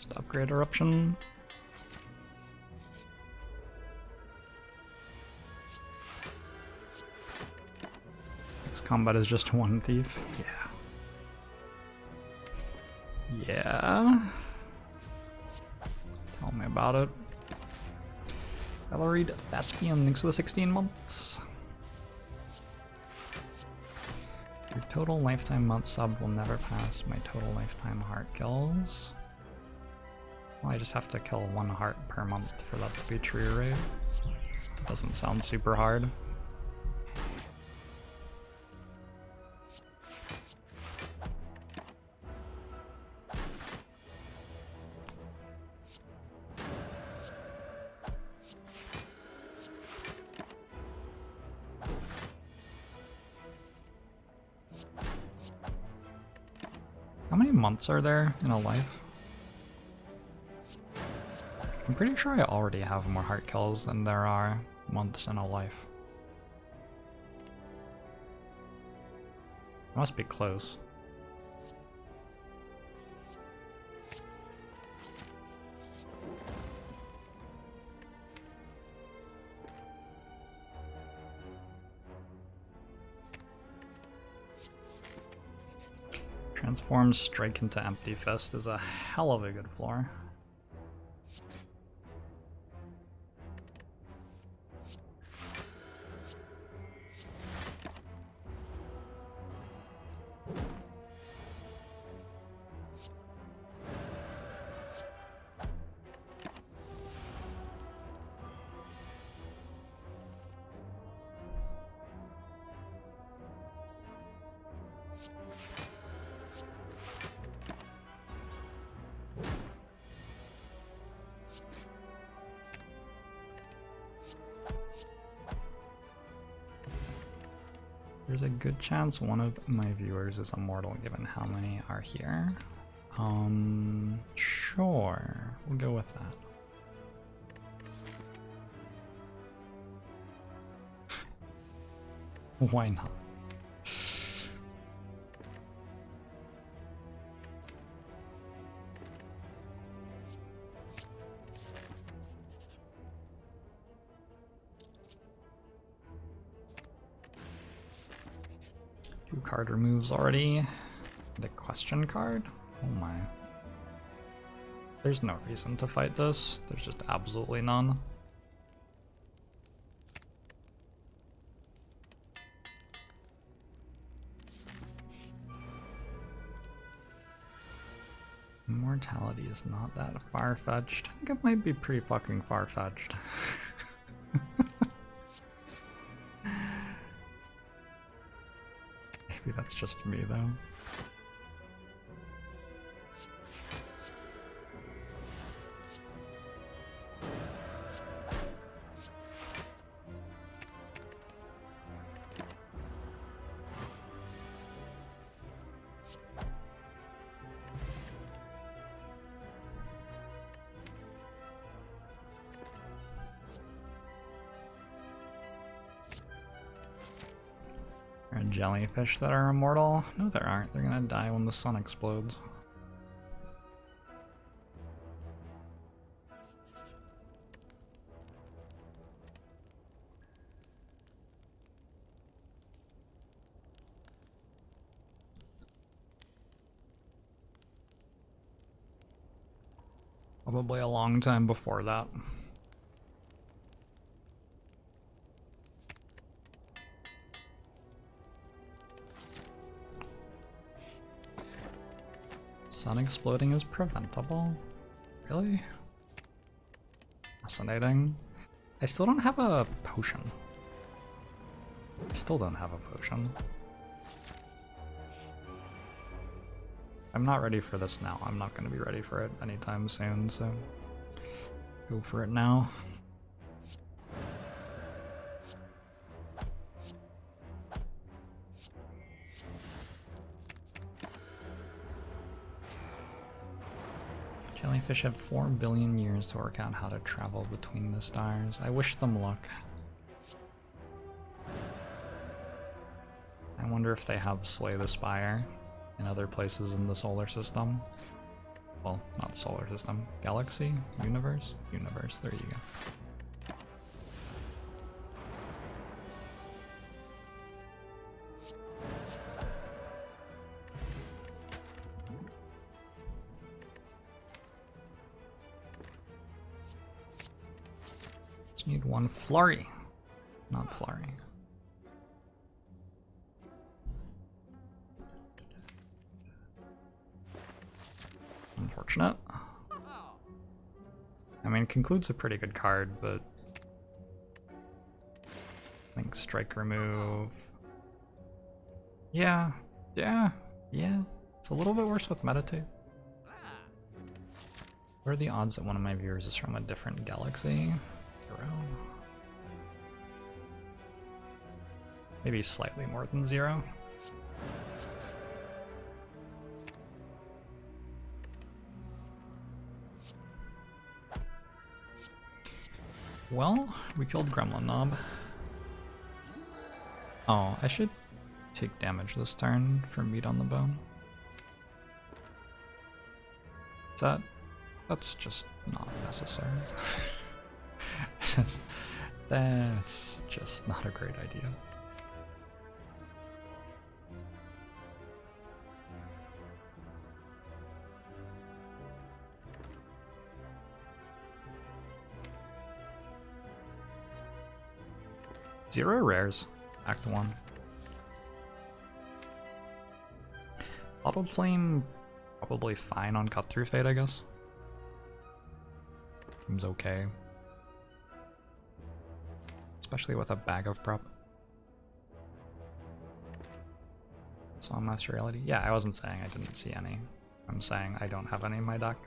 Just upgrade Eruption. Next combat is just one thief. Yeah. Yeah. Tell me about it. Valeried Thespian, thanks for the 16 months. Your total lifetime month sub will never pass my total lifetime heart kills. Well, I just have to kill 1 heart per month for that to be true, right? That doesn't sound super hard. How many months are there in a life? I'm pretty sure I already have more heart kills than there are months in a life. Must be close. Transform Strike into Empty Fist is a hell of a good floor. There's a good chance one of my viewers is immortal given how many are here. Sure, we'll go with that. Why not? Two card removes already. And a question card? Oh my. There's no reason to fight this. There's just absolutely none. Immortality is not that far-fetched. I think it might be pretty fucking far-fetched. Maybe that's just me though. Are jellyfish that are immortal? No, there aren't. They're gonna die when the sun explodes. Probably a long time before that. Sun exploding is preventable? Really? Fascinating. I still don't have a potion. I still don't have a potion. I'm not ready for this now. I'm not going to be ready for it anytime soon, so go for it now. Jellyfish have 4 billion years to work out how to travel between the stars. I wish them luck. I wonder if they have Slay the Spire in other places in the solar system. Well, not solar system. Galaxy? Universe? Universe, there you go. Just need one flurry. Not flurry. Unfortunate. I mean, Conclude's a pretty good card, but I think Strike Remove. Yeah. It's a little bit worse with Meditate. What are the odds that one of my viewers is from a different galaxy? 0. Maybe slightly more than 0. Well, we killed Gremlin Knob. Oh, I should take damage this turn for meat on the bone. That's just not necessary. That's just not a great idea. Zero rares. Act 1. Bottled Flame, probably fine on Cut Through Fate, I guess. Seems okay. Especially with a bag of prep. Songmaster Reality? Yeah, I wasn't saying I didn't see any. I'm saying I don't have any in my deck.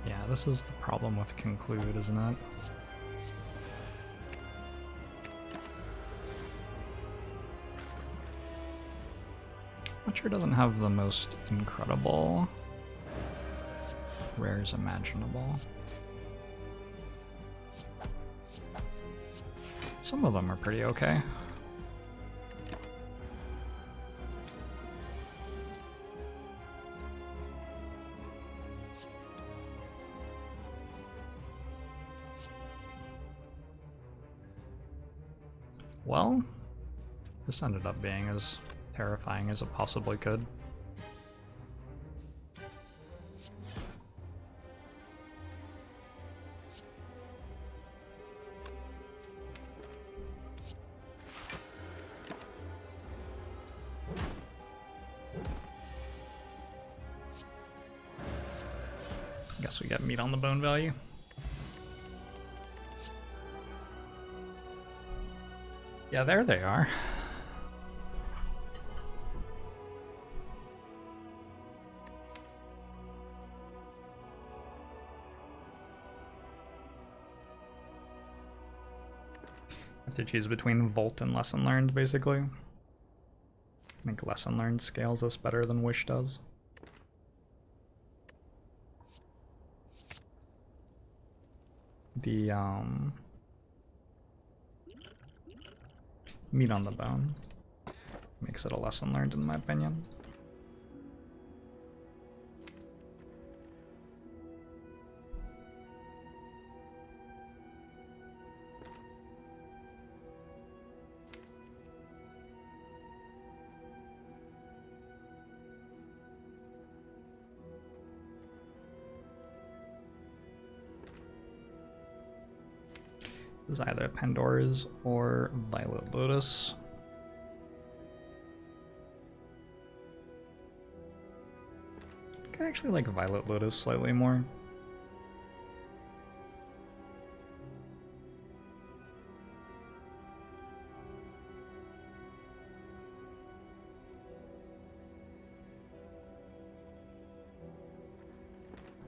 Yeah, this is the problem with Conclude, isn't it? Witcher doesn't have the most incredible rares imaginable. Some of them are pretty okay. Well, this ended up being as terrifying as it possibly could. Guess we get meat on the bone value. Yeah, there they are. Have to choose between Volt and Lesson Learned, basically. I think Lesson Learned scales us better than Wish does. The, meat on the bone makes it a lesson learned, in my opinion. This is either Pandora's or Violet Lotus. think I actually like Violet Lotus slightly more.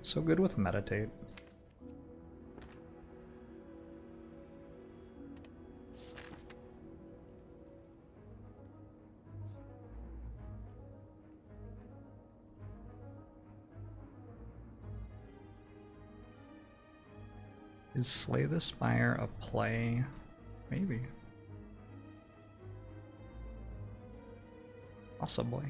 So good with Meditate. Is Slay the Spire a play? Maybe. Possibly.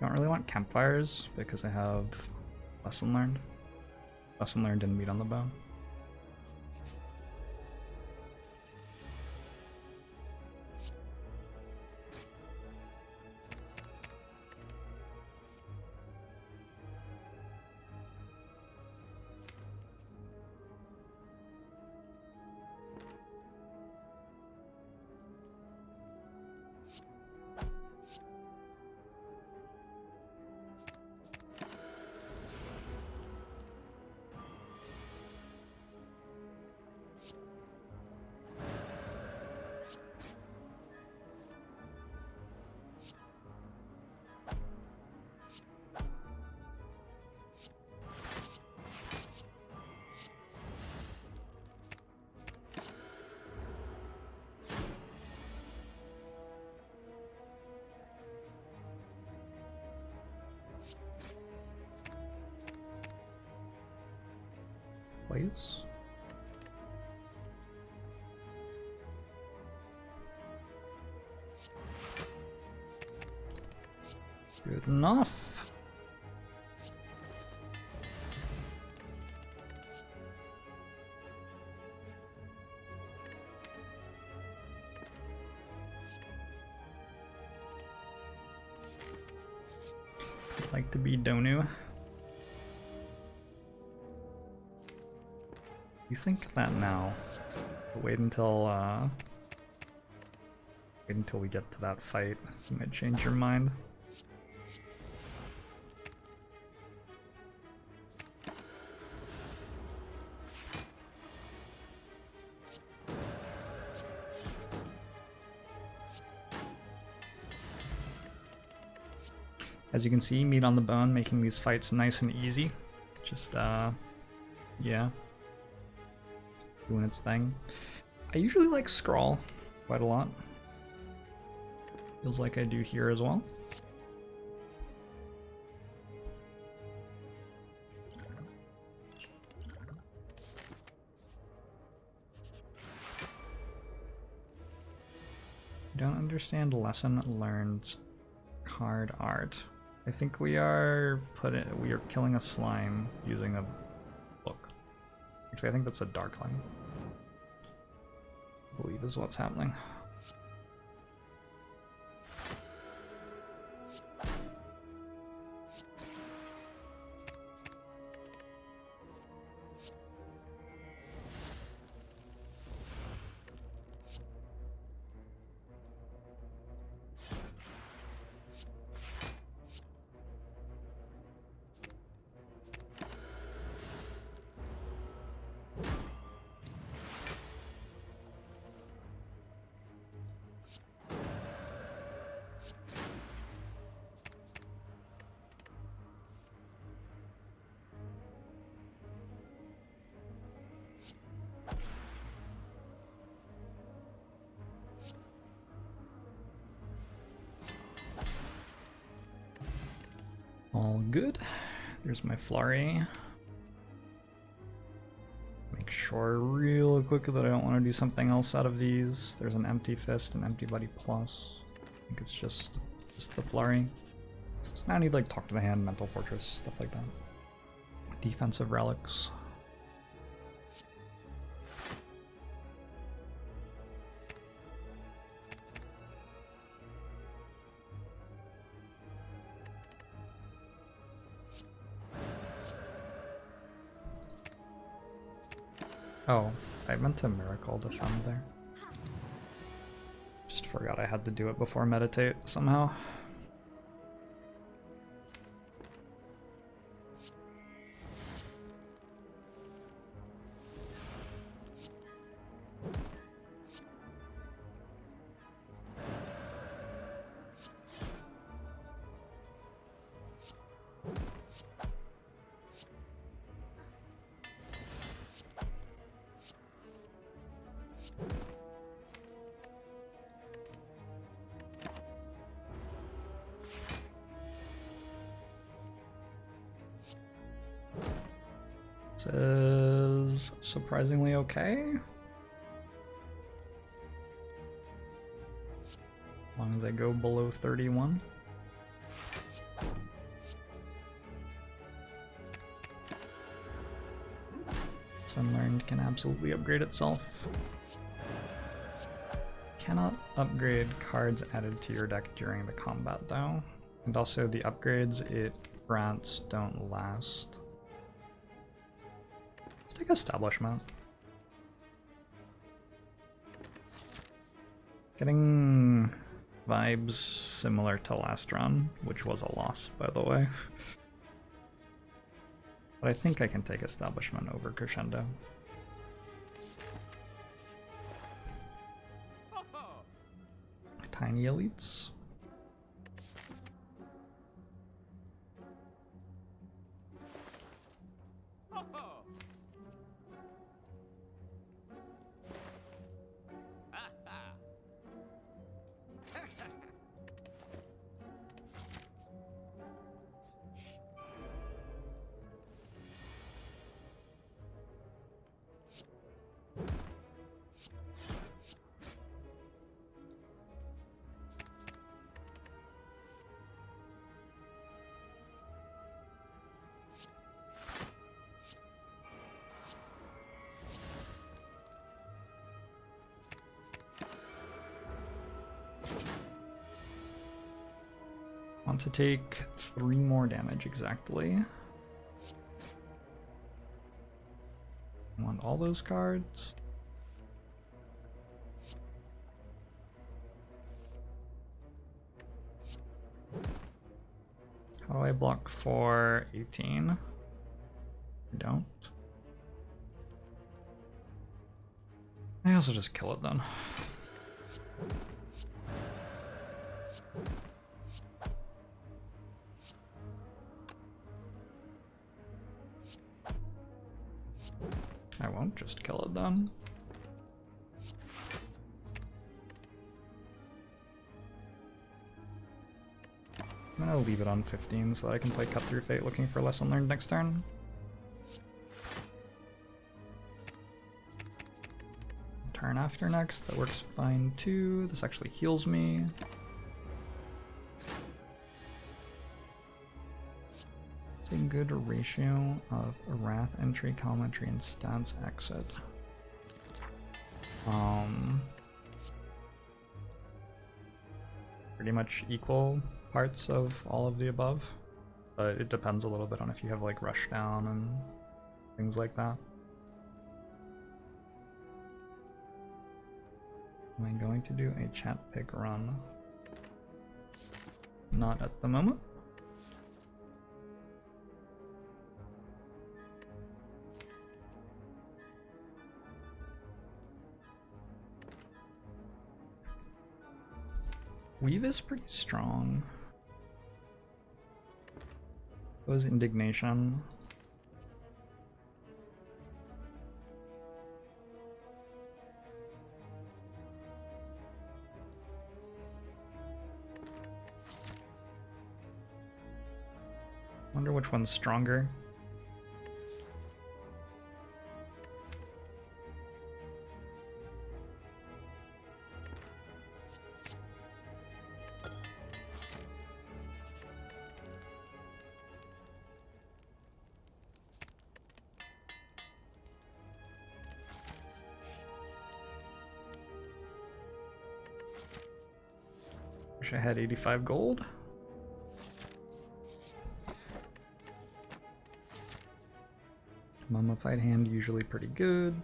Don't really want campfires because I have Lesson Learned. Lesson Learned didn't meet on the bow. Please. Good enough. I'd like to be Donu. You think that now? Wait until we get to that fight. You might change your mind. As you can see, meat on the bone, making these fights nice and easy. Just yeah. Doing its thing. I usually like Scrawl quite a lot. Feels like I do here as well. Don't understand lesson learned card art. I think we are killing a slime using a book. Actually, I think that's a darkling. I believe is what's happening. All good. There's my flurry. Make sure real quick that I don't want to do something else out of these. There's an empty fist and empty buddy plus. I think it's just the flurry. So now I need like talk to the hand, mental fortress, stuff like that. Defensive relics. Oh, I meant to miracle defend there. Just forgot I had to do it before meditate somehow. This is surprisingly okay. As long as I go below 31. Unlearned can absolutely upgrade itself. Cannot upgrade cards added to your deck during the combat though. And also the upgrades it grants don't last. Let's take Establishment. Getting vibes similar to last run, which was a loss by the way. But I think I can take Establishment over Crescendo. Tiny Elites. Want to take 3 more damage exactly. Want all those cards. How do I block for 18? I don't. I also just kill it then. I won't just kill it then. I'm gonna leave it on 15 so that I can play Cut Through Fate looking for Lesson Learned next turn. Turn after next, that works fine too. This actually heals me. It's a good ratio of Wrath entry, Calm entry, and Stats exit. Pretty much equal parts of all of the above, but it depends a little bit on if you have like Rush Down and things like that. Am I going to do a chat pick run? Not at the moment. Weave is pretty strong. Was Indignation. Wonder which one's stronger. Wish I had 85 gold. Mummified Hand usually pretty good.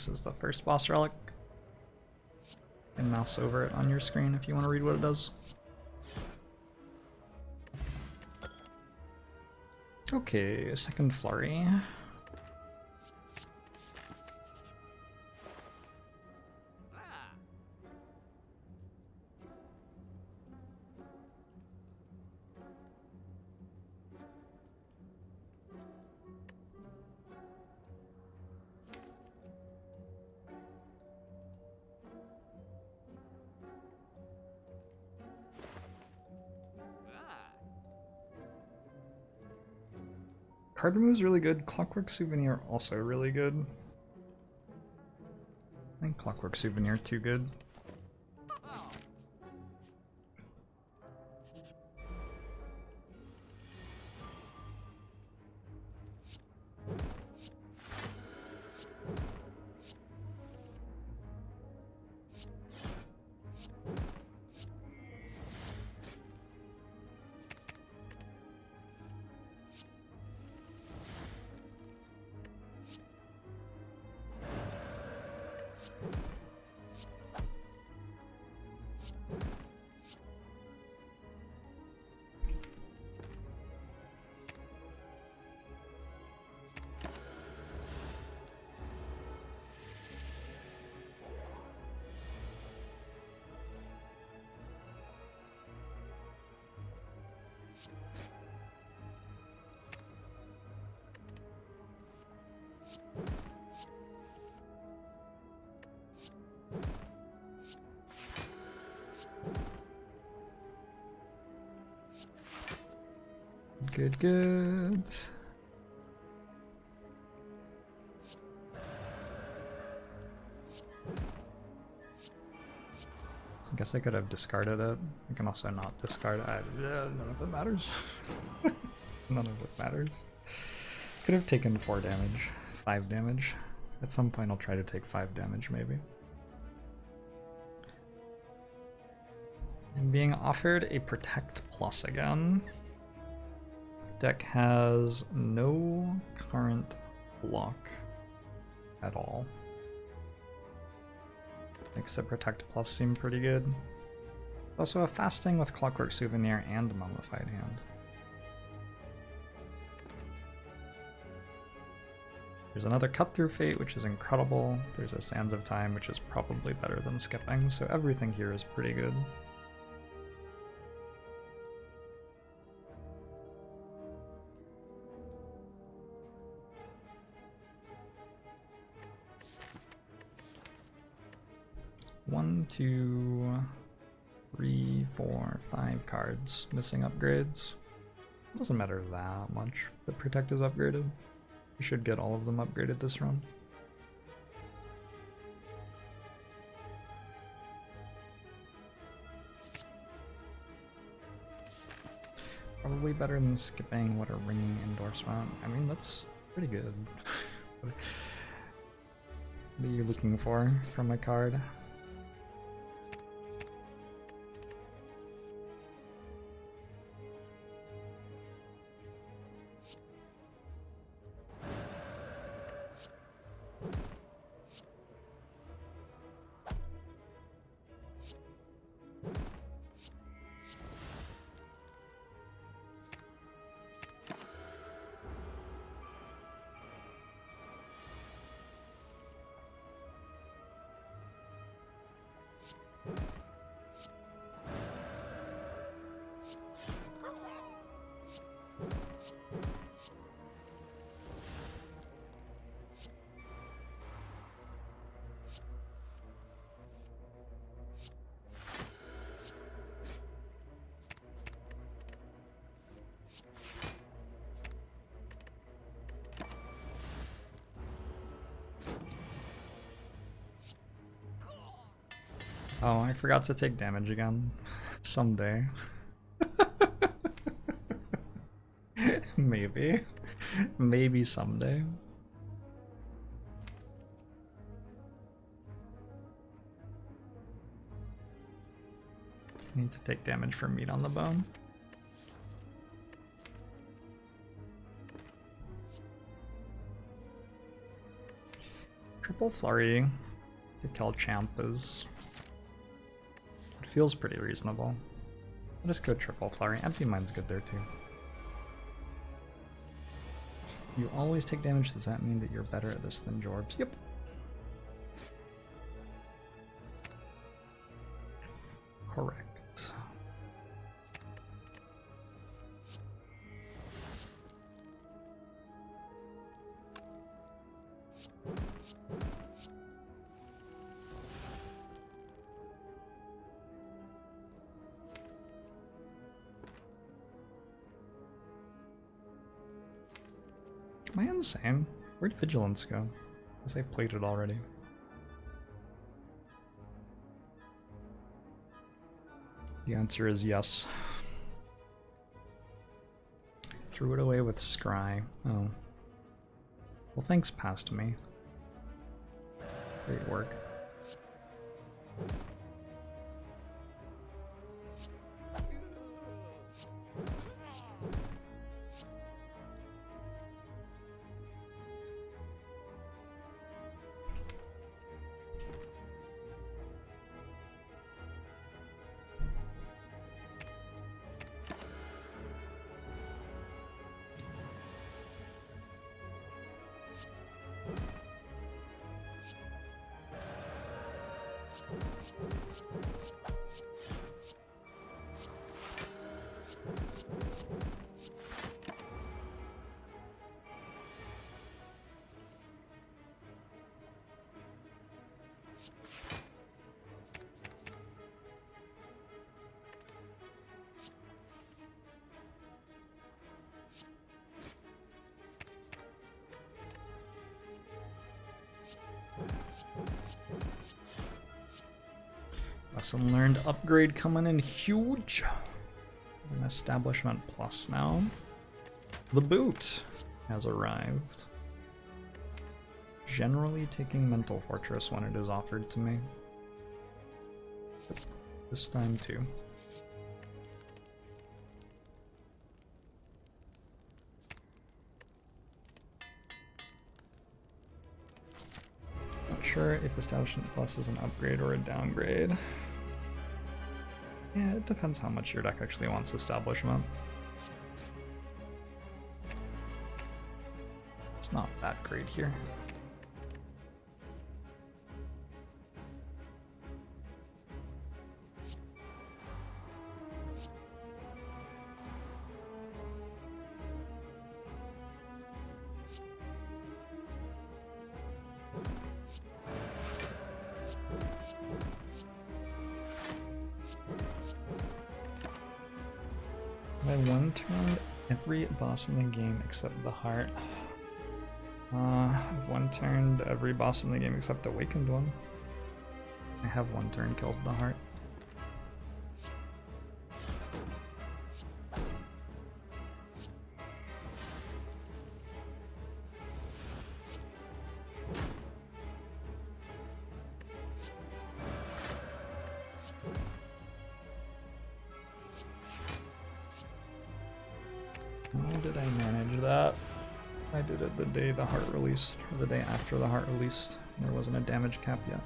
This is the first boss relic. And mouse over it on your screen if you want to read what it does. Okay, second flurry. Card remove is really good. Clockwork Souvenir also really good. I think Clockwork Souvenir too good. Good, good. I guess I could have discarded it. I can also not discard it. None of it matters. None of it matters. Could have taken 4 damage, 5 damage. At some point I'll try to take 5 damage maybe. I'm being offered a Protect Plus again. Deck has no current block at all. Makes the Protect Plus seem pretty good. Also a Fasting with Clockwork Souvenir and Mummified Hand. There's another Cut Through Fate, which is incredible. There's a Sands of Time, which is probably better than skipping, so everything here is pretty good. One, 2, 3, 4, 5 cards missing upgrades. Doesn't matter that much. The Protect is upgraded. You should get all of them upgraded this run. Probably better than skipping what a ringing endorsement. I mean, that's pretty good. What are you looking for from a card? Oh, I forgot to take damage again. Someday. Maybe. Maybe someday. Need to take damage for meat on the bone. triple flurry to kill champ is... it feels pretty reasonable. I'll just go triple flurry. Empty mind's good there too. You always take damage. Does that mean that you're better at this than Jorbs? Yep. Correct. Am I insane? Where'd Vigilance go? Because I played it already. The answer is yes. Threw it away with Scry. Oh. Well, thanks, past me. Great work. Lesson learned upgrade coming in huge. An establishment plus now. The boot has arrived. Generally taking Mental Fortress when it is offered to me. This time too. Not sure if Establishment Plus is an upgrade or a downgrade. Yeah, it depends how much your deck actually wants Establishment. It's not that great here. I one-turned every boss in the game except the heart. I've one-turned every boss in the game except Awakened one. I have one turn killed the heart. How did I manage that? I did it the day the heart released, or the day after the heart released. There wasn't a damage cap yet.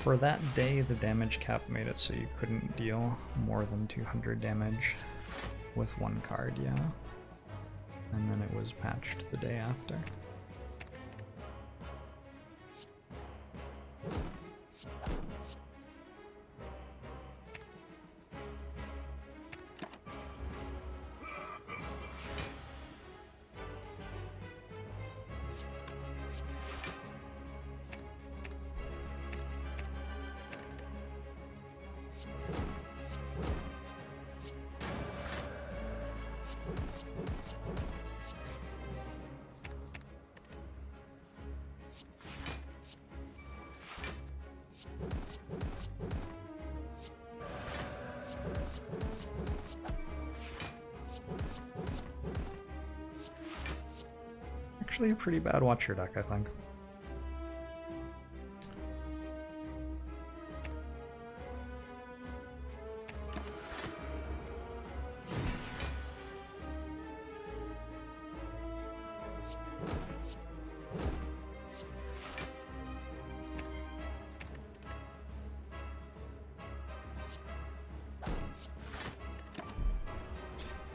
For that day, the damage cap made it so you couldn't deal more than 200 damage with one card, yeah. And then it was patched the day after. actually a pretty bad Watcher deck, I think.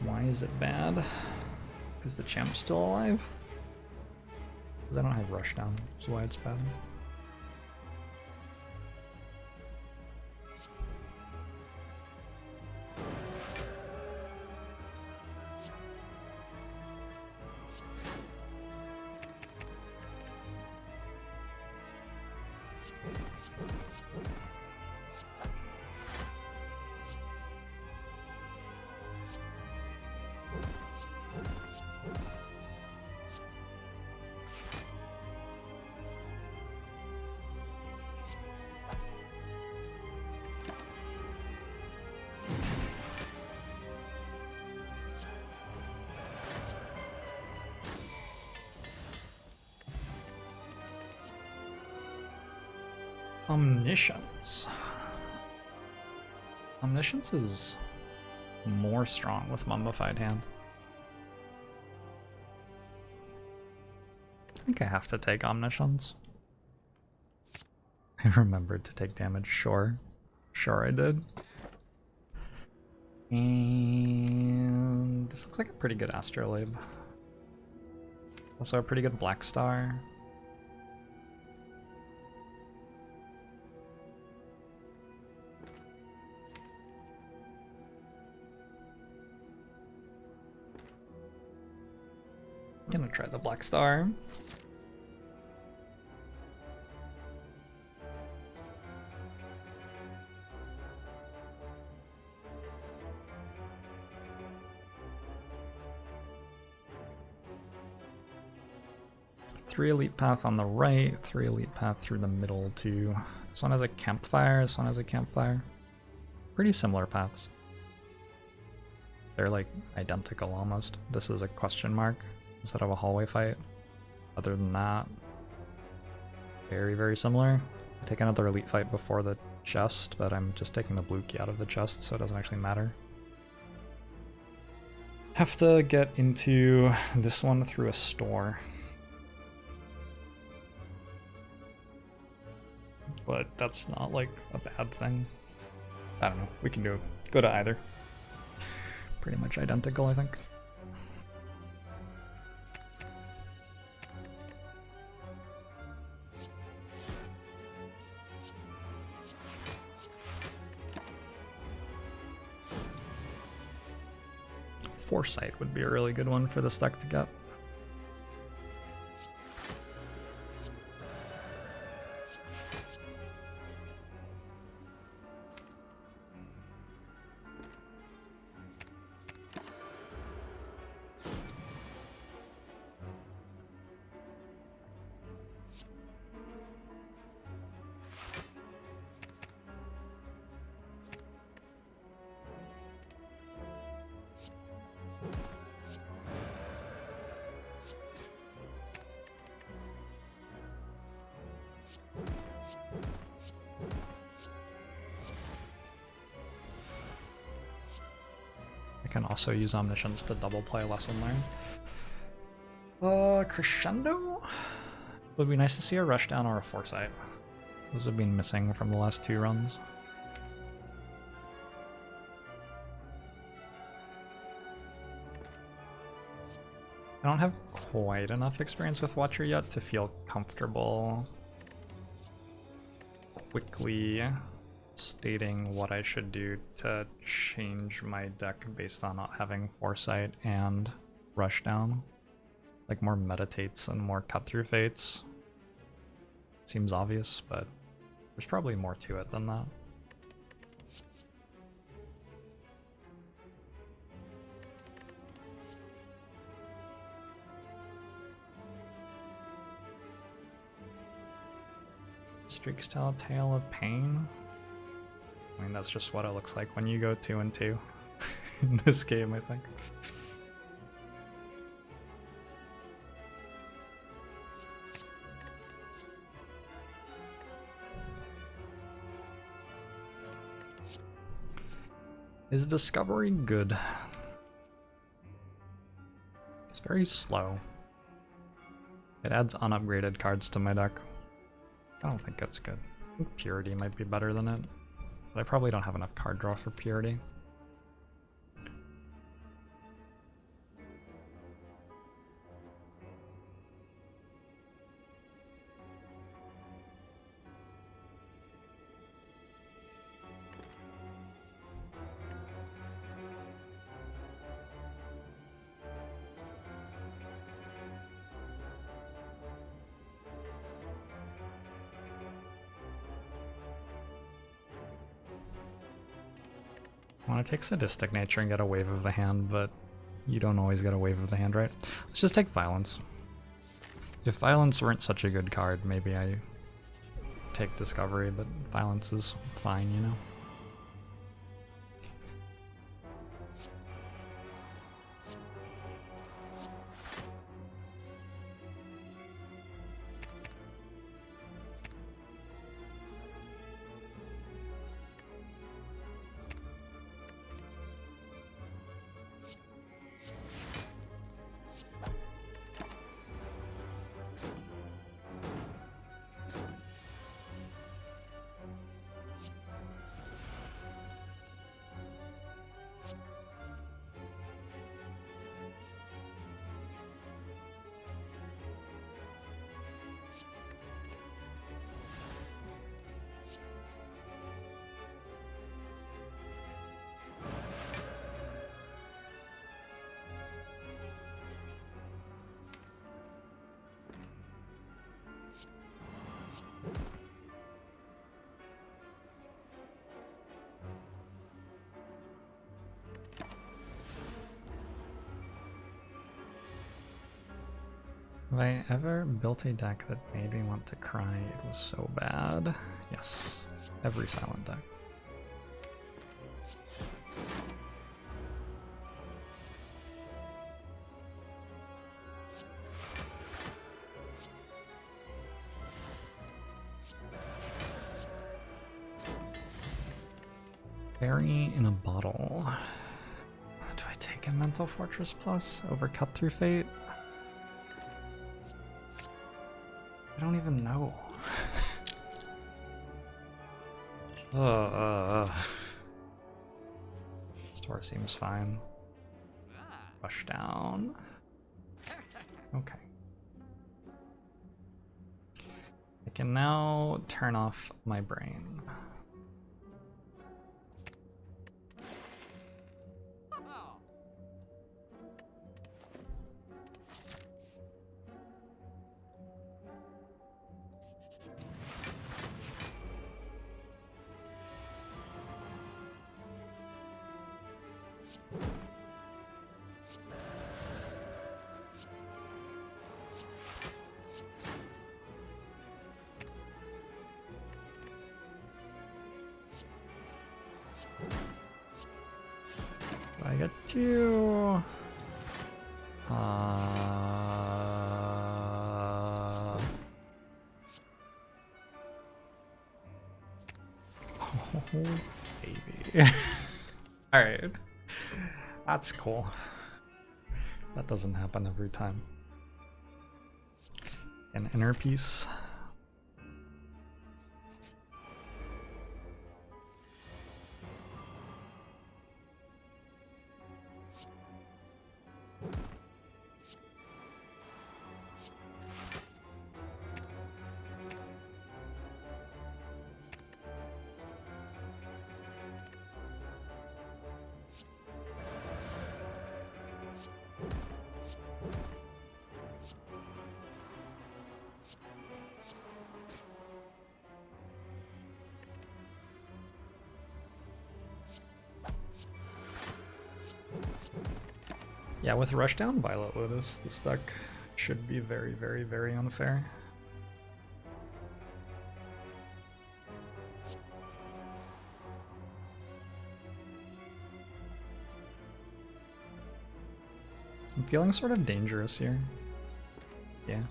Why is it bad? Because the champ's still alive? Because I don't have Rushdown, that's why it's bad. Omniscience. Omniscience is more strong with Mummified Hand. I think I have to take Omniscience. I remembered to take damage, sure. Sure I did. And this looks like a pretty good Astrolabe. Also a pretty good Black Star. I'm gonna try the Black Star. Three Elite Path on the right, 3 Elite Path through the middle too. This one has a campfire, this one has a campfire. Pretty similar paths. They're like identical almost. This is a question mark instead of a hallway fight. Other than that, very, very similar. I take another elite fight before the chest, but I'm just taking the blue key out of the chest, so it doesn't actually matter. Have to get into this one through a store. But that's not like a bad thing. I don't know, we can go to either. Pretty much identical, I think. Foresight would be a really good one for this deck to get. I can also use Omniscience to double play Lesson Learned. Crescendo? Would be nice to see a Rushdown or a Foresight. Those have been missing from the last 2 runs. I don't have quite enough experience with Watcher yet to feel comfortable quickly stating what I should do to change my deck based on not having Foresight and Rushdown. Like more Meditates and more Cut-Through Fates. Seems obvious, but there's probably more to it than that. Streaks tell a tale of pain. I mean, that's just what it looks like when you go 2 and 2 in this game, I think. Is Discovery good? It's very slow. It adds unupgraded cards to my deck. I don't think that's good. I think Purity might be better than it, but I probably don't have enough card draw for Purity. I want to take Sadistic Nature and get a Wave of the Hand, but you don't always get a Wave of the Hand, right? Let's just take Violence. If Violence weren't such a good card, maybe I take Discovery, but Violence is fine, you know? Have I ever built a deck that made me want to cry? It was so bad. Yes, every silent deck. Fairy in a bottle. Do I take a Mental Fortress Plus over Cut Through Fate? I don't even know. Store seems fine. Rush down. Okay. I can now turn off my brain. I get two. Oh, baby. Alright. That's cool. That doesn't happen every time. An inner piece. Yeah, with Rushdown Violet Lotus, this deck should be very, very, very unfair. I'm feeling sort of dangerous here. Yeah.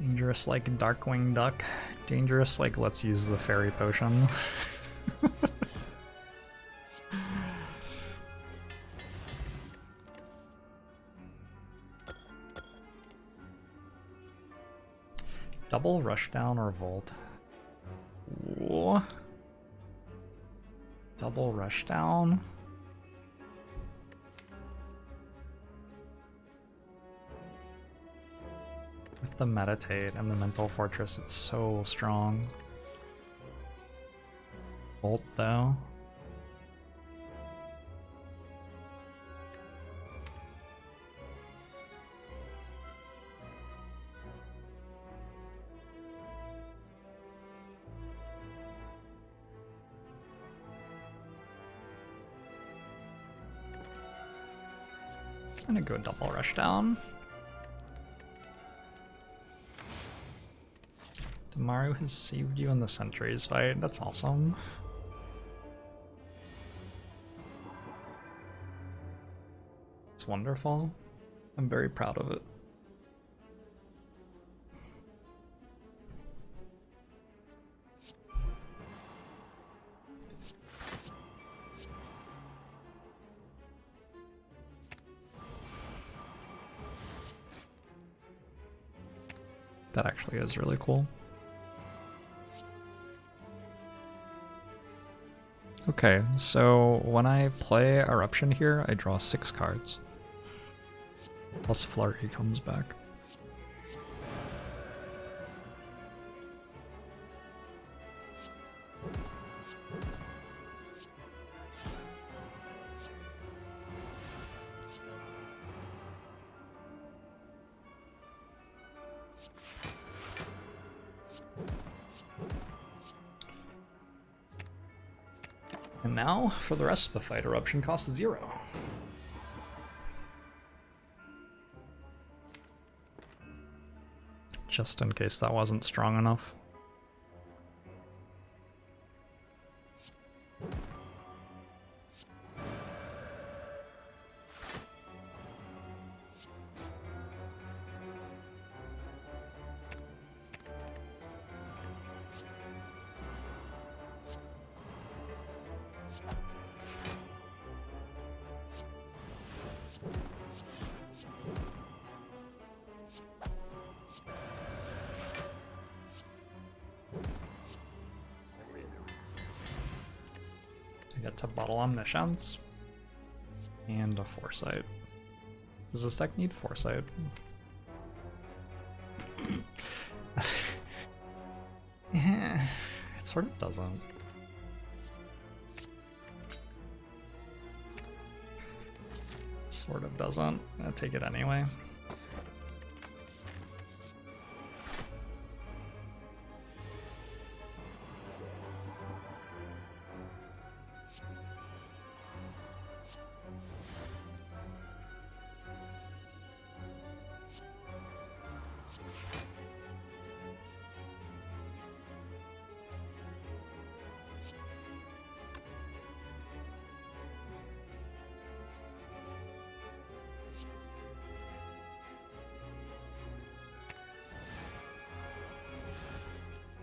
Dangerous like Darkwing Duck. Dangerous like let's use the fairy potion. Double Rushdown or Volt? Ooh. Double Rushdown? With the Meditate and the Mental Fortress, it's so strong. Volt though. I'm gonna go double rush down. Damaru has saved you in the Sentries fight. That's awesome. It's wonderful. I'm very proud of it. That actually is really cool. Okay, so when I play Eruption here, I draw 6 cards. Plus Flurry comes back. And now, for the rest of the fight, Eruption costs 0. Just in case that wasn't strong enough. I get to Bottle Omniscience and a Foresight. Does this deck need Foresight? Yeah, it sort of doesn't. Sort of doesn't. I'll take it anyway.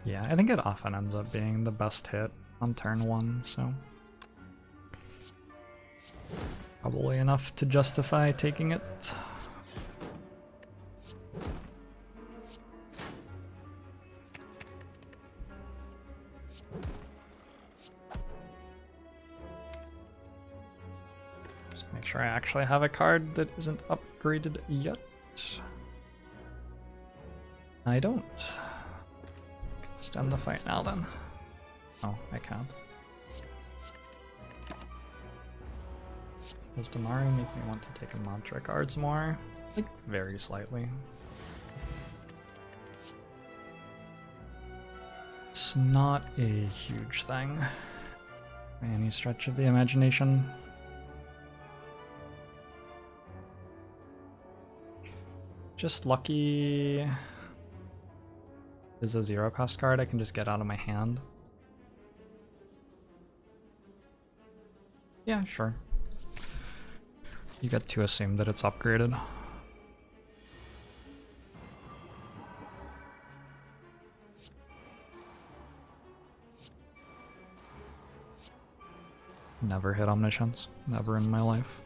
Yeah, I think it often ends up being the best hit on turn 1, so probably enough to justify taking it. Just make sure I actually have a card that isn't upgraded yet. I don't. Just end the fight now then. Oh, I can't. Does Damaru make me want to take a mantra cards more? Like, very slightly. It's not a huge thing by any stretch of the imagination. Just lucky is a 0-cost card I can just get out of my hand. Yeah, sure. You get to assume that it's upgraded. Never hit Omniscience. Never in my life.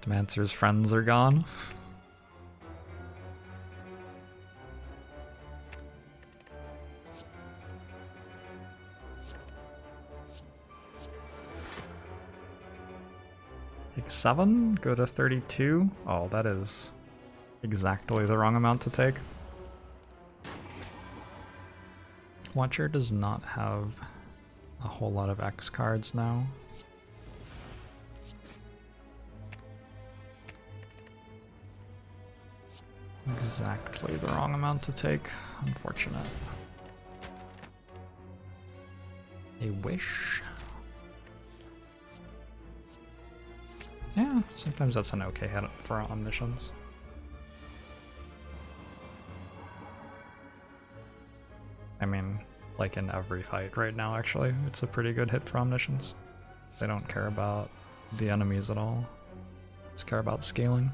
Demancer's friends are gone. Take 7, go to 32. Oh, that is exactly the wrong amount to take. Watcher does not have a whole lot of X cards now. Exactly the wrong amount to take. Unfortunate. A wish? Yeah, sometimes that's an okay hit for Omniscience. I mean, like in every fight right now, actually, it's a pretty good hit for Omniscience. They don't care about the enemies at all. Just care about scaling.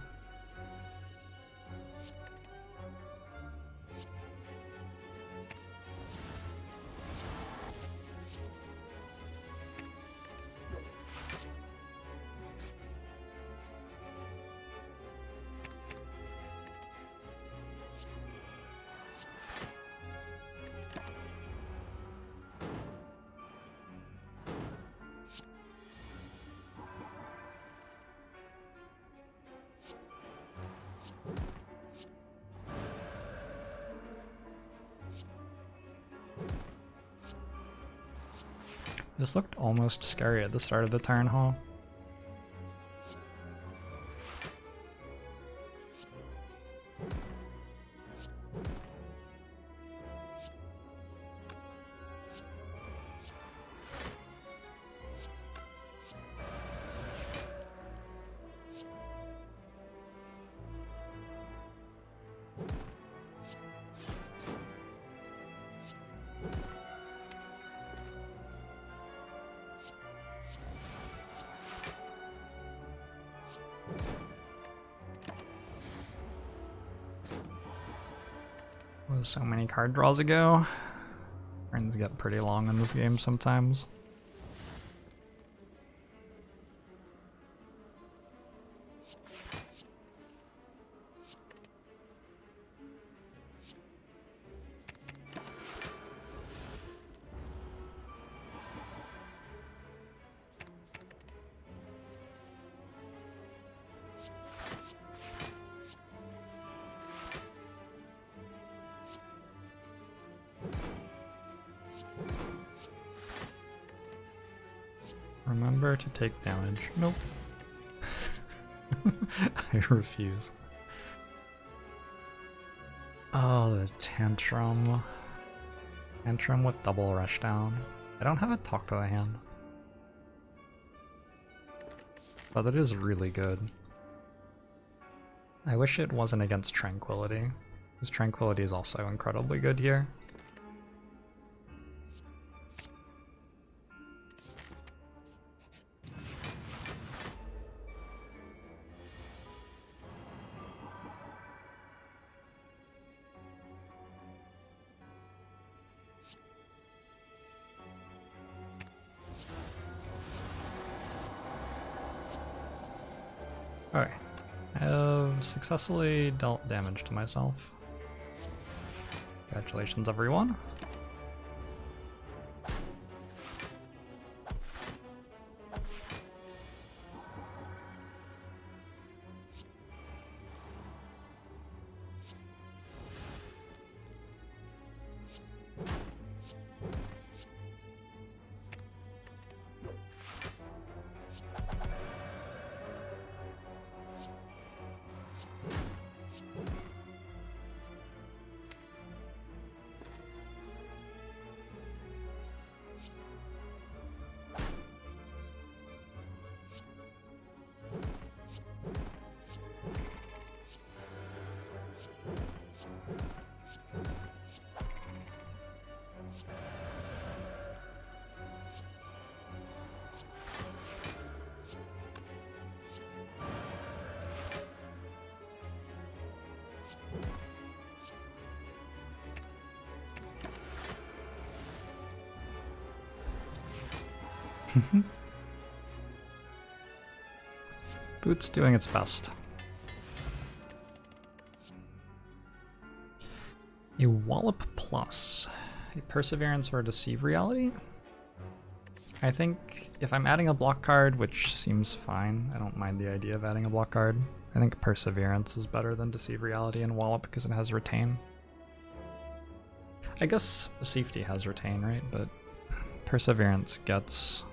This looked almost scary at the start of the turn hall. So many card draws ago. Turns get pretty long in this game sometimes. Remember to take damage. Nope. I refuse. Oh, the tantrum. Tantrum with double rush down. I don't have a talk to the hand. But that is really good. I wish it wasn't against Tranquility, because Tranquility is also incredibly good here. Okay, I have successfully dealt damage to myself. Congratulations, everyone. Boot's doing its best. A Wallop Plus. A Perseverance or a Deceive Reality? I think if I'm adding a block card, which seems fine, I don't mind the idea of adding a block card. I think Perseverance is better than Deceive Reality and Wallop because it has Retain. I guess Safety has Retain, right? But Perseverance gets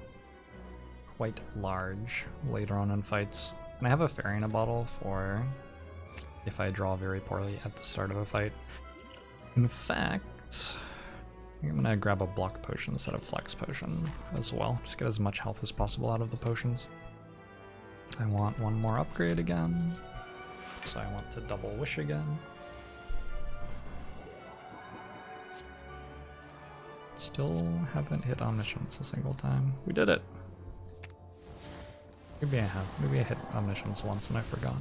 quite large later on in fights. And I have a Fairy in a Bottle for if I draw very poorly at the start of a fight. In fact, I think I'm gonna grab a block potion instead of flex potion as well. Just get as much health as possible out of the potions. I want one more upgrade again, so I want to double wish again. Still haven't hit Omniscience a single time. We did it! Maybe I have. Maybe I hit Omniscience once and I forgot.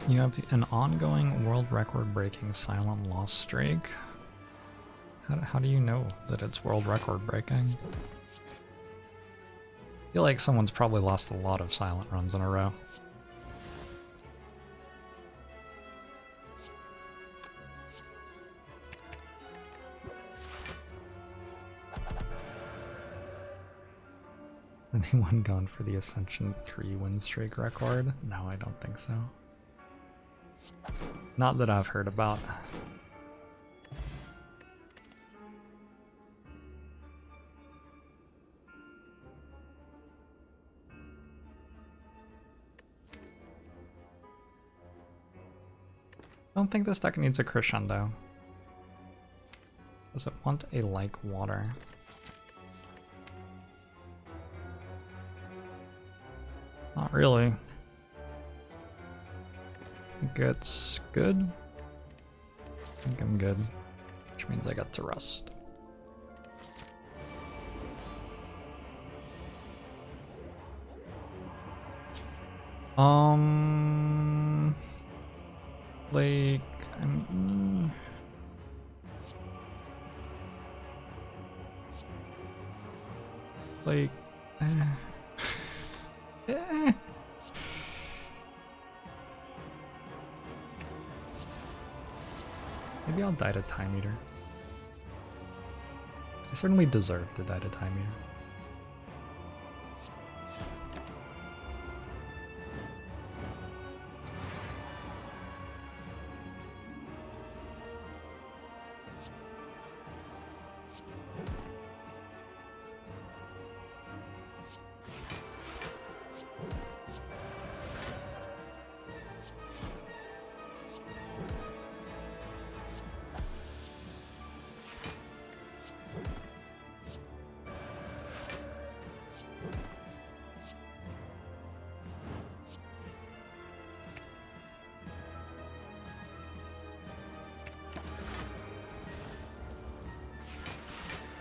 You have an ongoing world record breaking silent loss streak. How do you know that it's world record breaking? I feel like someone's probably lost a lot of silent runs in a row. Anyone gone for the Ascension 3 win streak record? No, I don't think so. Not that I've heard about. I don't think this deck needs a crescendo. Does it want a like water? Not really. I think it's good. I think I'm good, which means I got to rest. Like, I mean, like, maybe I'll die to Time Eater. I certainly deserve to die to Time Eater.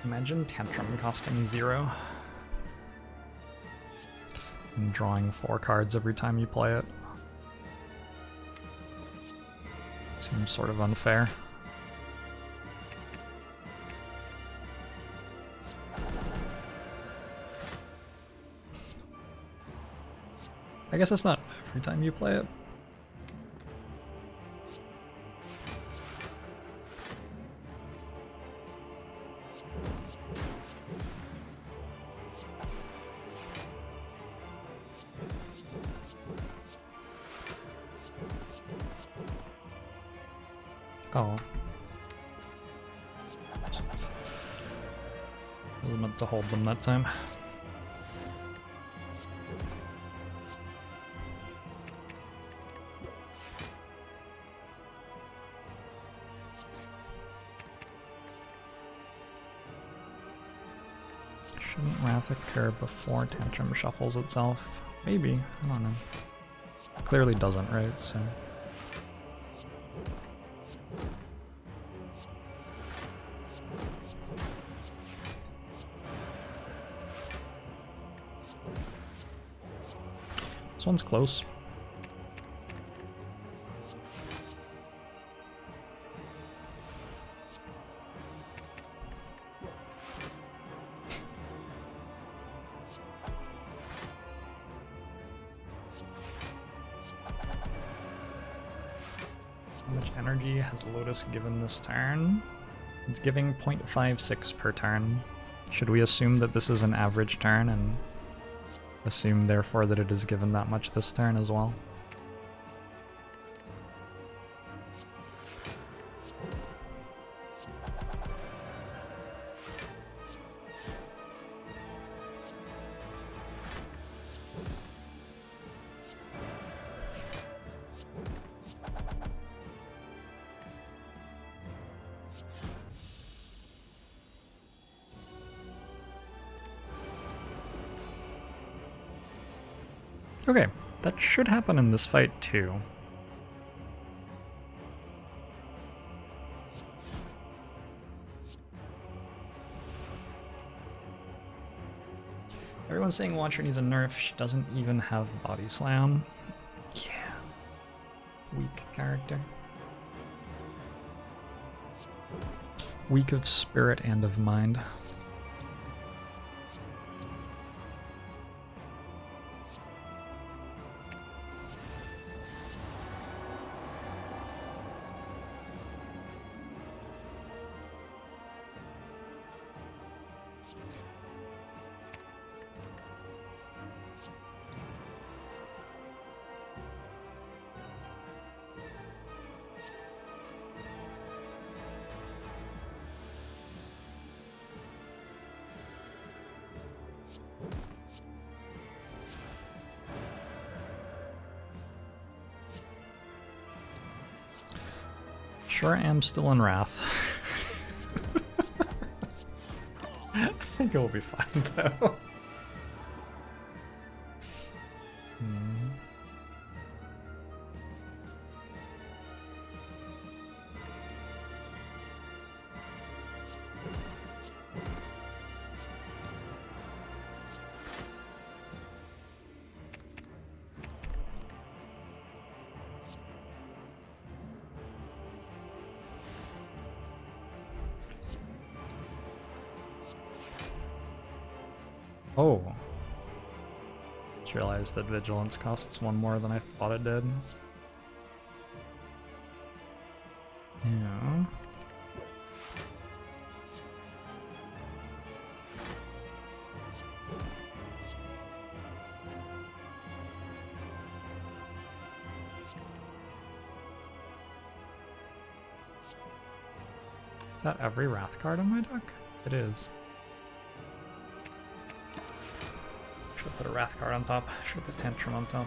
Imagine Tantrum costing 0 and drawing 4 cards every time you play it. Seems sort of unfair. I guess it's not every time you play it. Oh. I was meant to hold them that time. Shouldn't Wrath occur before Tantrum shuffles itself? Maybe, I don't know. Clearly doesn't, right? So This one's close. How much energy has Lotus given this turn? It's giving 0.56 per turn. Should we assume that this is an average turn and assume therefore that it is given that much this turn as well? Okay, that should happen in this fight too. Everyone's saying Watcher needs a nerf. She doesn't even have the body slam. Yeah. Weak character. Weak of spirit and of mind. Sure am still in Wrath. I think it will be fine though. Oh. Just realized that Vigilance costs one more than I thought it did. Yeah. Is that every Wrath card in my deck? It is. Should put a Wrath card on top. Should put Tantrum on top.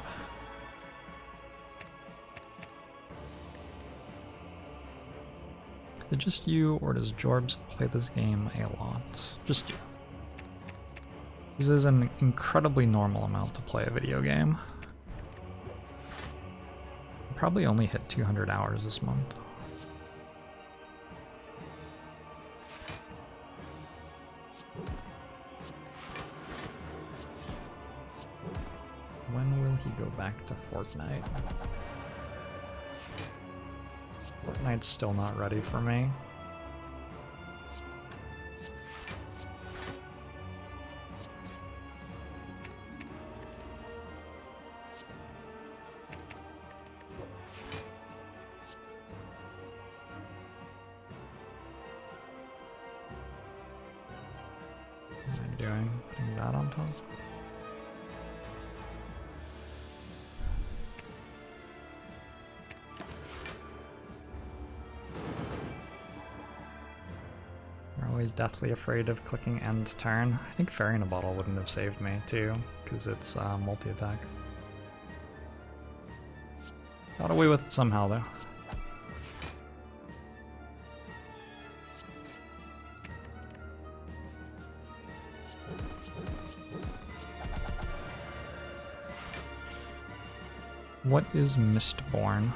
Is it just you, or does Jorbs play this game a lot? Just you. This is an incredibly normal amount to play a video game. I probably only hit 200 hours this month. When will he go back to Fortnite? Fortnite's still not ready for me. What am I doing? Putting that on top? Always deathly afraid of clicking end turn. I think Fairy in a Bottle wouldn't have saved me too, because it's multi-attack. Got away with it somehow though. What is Mistborn?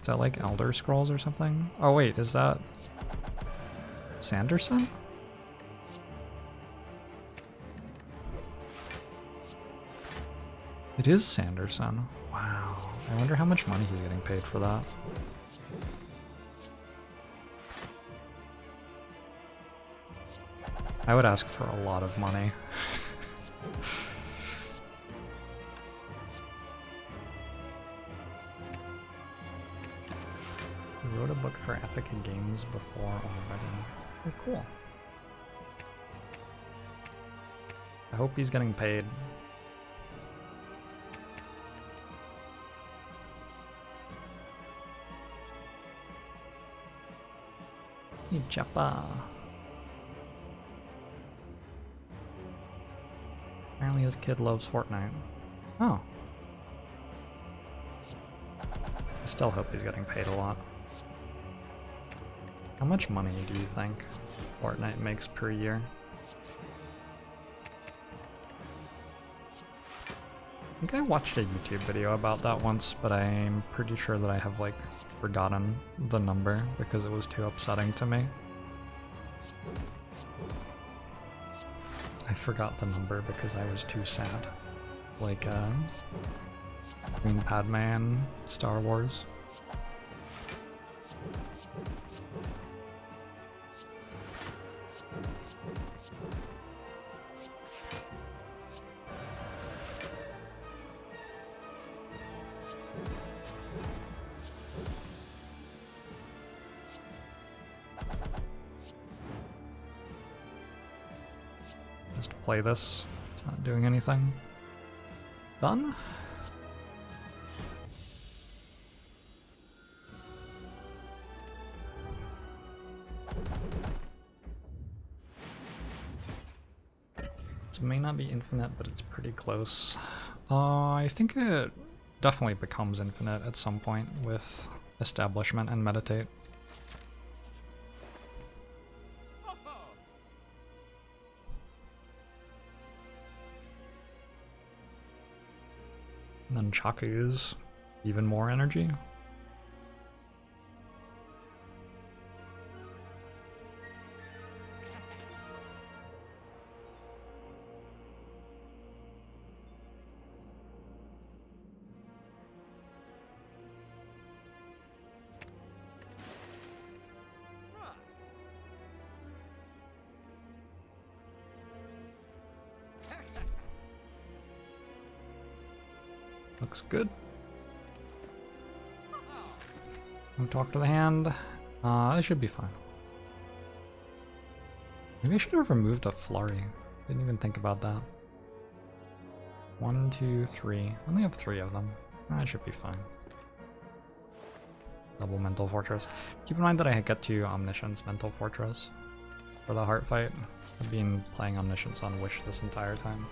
Is that like Elder Scrolls or something? Oh wait, is that Sanderson? It is Sanderson. Wow. I wonder how much money he's getting paid for that. I would ask for a lot of money. He wrote a book for Epic Games before already. Oh, cool. I hope he's getting paid. Hey, Chappa. Apparently his kid loves Fortnite. Oh. I still hope he's getting paid a lot. How much money do you think Fortnite makes per year? I think I watched a YouTube video about that once, but I'm pretty sure that I have like forgotten the number because it was too upsetting to me. I forgot the number because I was too sad. Like Queen Padme and Star Wars. Play this. It's not doing anything. Done? This may not be infinite, but it's pretty close. I think it definitely becomes infinite at some point with establishment and meditate. Nunchakus, even more energy. Looks good. Don't talk to the hand. This should be fine. Maybe I should have removed a flurry. Didn't even think about that. 1, 2, 3. I only have 3 of them. That should be fine. Double Mental Fortress. Keep in mind that I get to Omniscience Mental Fortress for the heart fight. I've been playing Omniscience on Wish this entire time.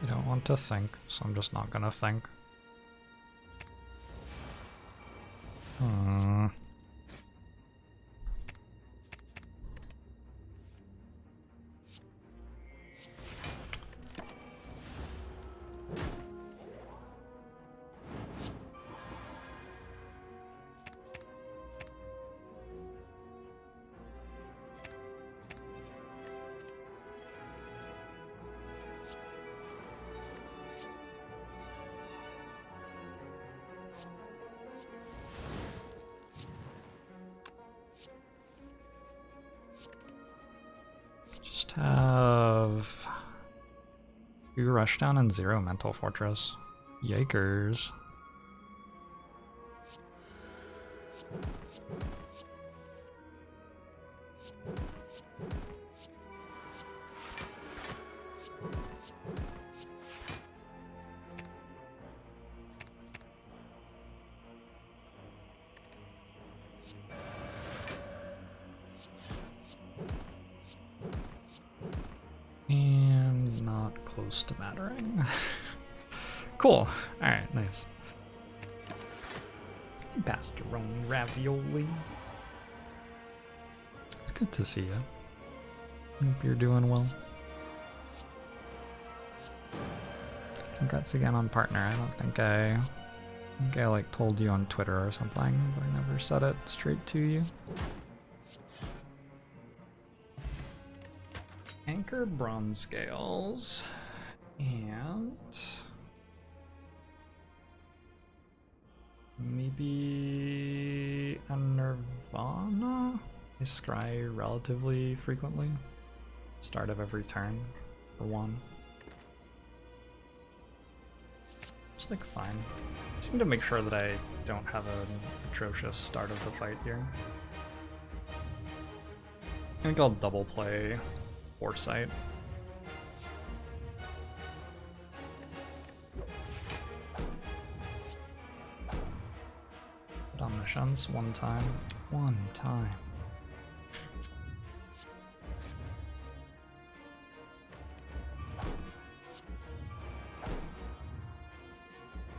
I don't want to think, so I'm just not gonna think. Just have 2 Rushdown and 0 Mental Fortress. Yikers. And not close to mattering. Cool. Alright, nice. Pastoroni ravioli. It's good to see you. Hope you're doing well. Congrats again on partner. I don't think I like told you on Twitter or something, but I never said it straight to you. Anchor bronze scales and maybe a Nirvana. I scry relatively frequently. Start of every turn for 1. It's like fine. I just need to make sure that I don't have an atrocious start of the fight here. I think I'll double play Foresight. Omniscience one time. One time.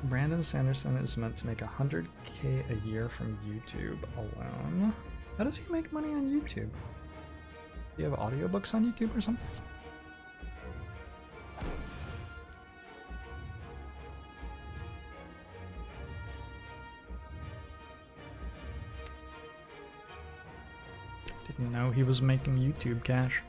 Brandon Sanderson is meant to make $100K a year from YouTube alone. How does he make money on YouTube? Do you have audiobooks on YouTube or something? Didn't know he was making YouTube cash.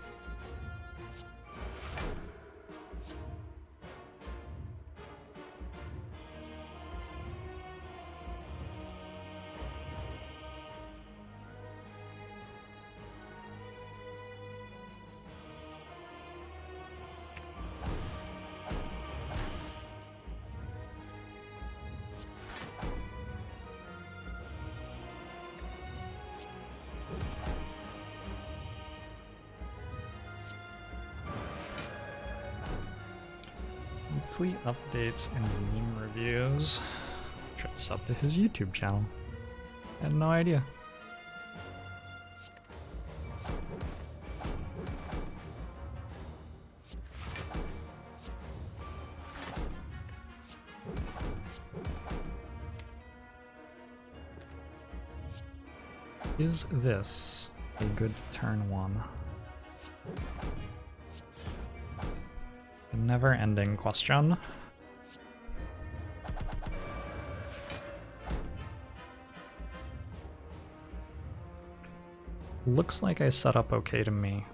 Weekly updates and meme reviews. Should sub to his YouTube channel. I had no idea. Is this a good turn 1? A never-ending question. Looks like I set up okay to me.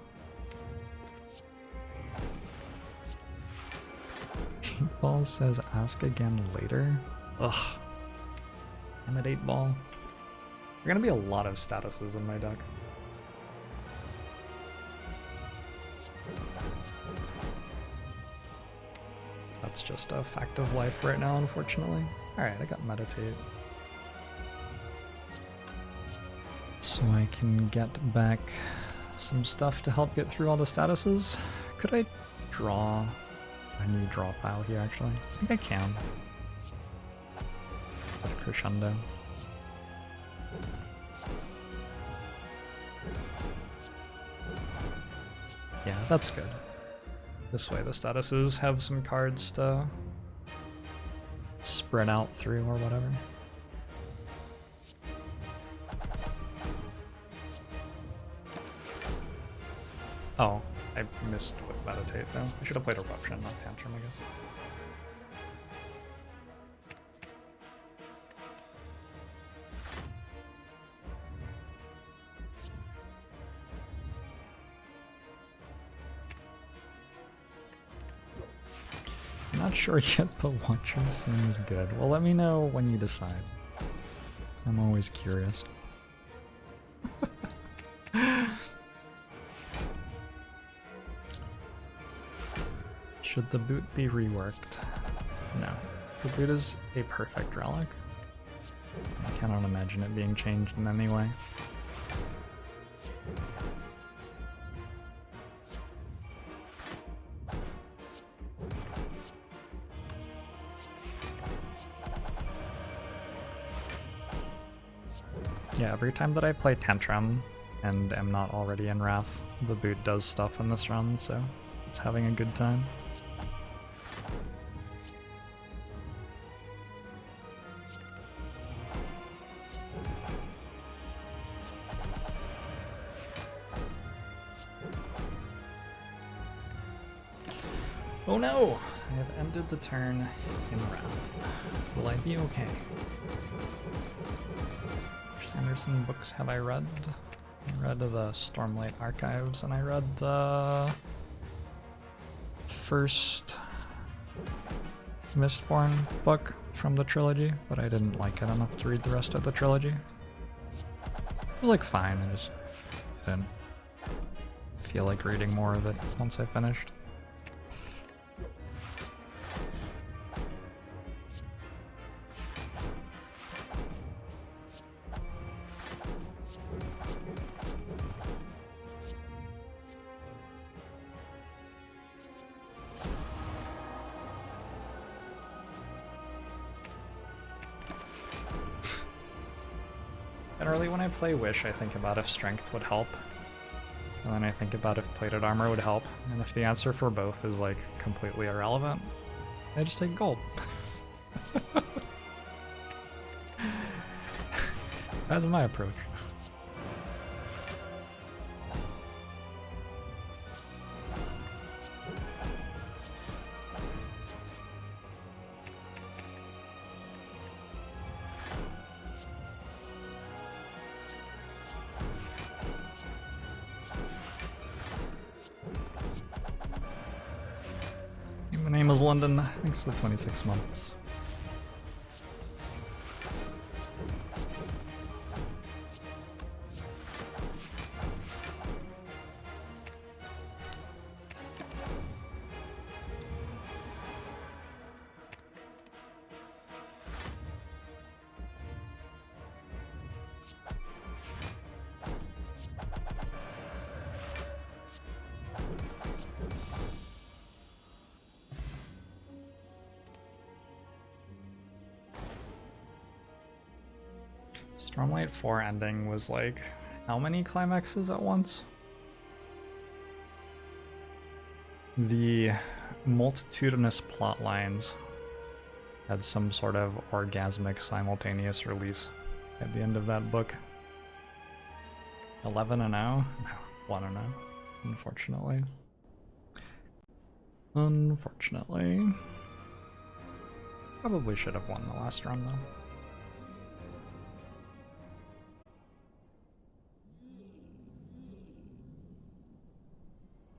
Paintball says ask again later. Ugh. I'm at 8 ball. There are gonna be a lot of statuses in my deck. That's just a fact of life right now, unfortunately. Alright, I got Meditate. So I can get back some stuff to help get through all the statuses. Could I draw a new draw pile here, actually? I think I can. With Crescendo. Yeah, that's good. This way the statuses have some cards to spread out through or whatever. Oh, I missed with Meditate though. I should have played Eruption, not Tantrum, I guess. Not sure yet, but Watcher seems good. Well, let me know when you decide. I'm always curious. Should the boot be reworked? No. The boot is a perfect relic. I cannot imagine it being changed in any way. Yeah, every time that I play Tantrum and am not already in Wrath, the boot does stuff in this run, so it's having a good time. Oh no! I have ended the turn in wrath. Will I be okay? Which Sanderson books have I read? I read the Stormlight Archives, and I read the first Mistborn book from the trilogy, but I didn't like it enough to read the rest of the trilogy. It was like fine, I just didn't feel like reading more of it once I finished. Generally when I play Wish, I think about if strength would help. And then I think about if plated armor would help. And if the answer for both is like completely irrelevant, I just take gold. That's my approach. My name is London. Thanks for the 26 months. Stormlight 4 ending was like, how many climaxes at once? The multitudinous plot lines had some sort of orgasmic simultaneous release at the end of that book. 11-0? No, 1-0, unfortunately. Unfortunately. Probably should have won the last run though.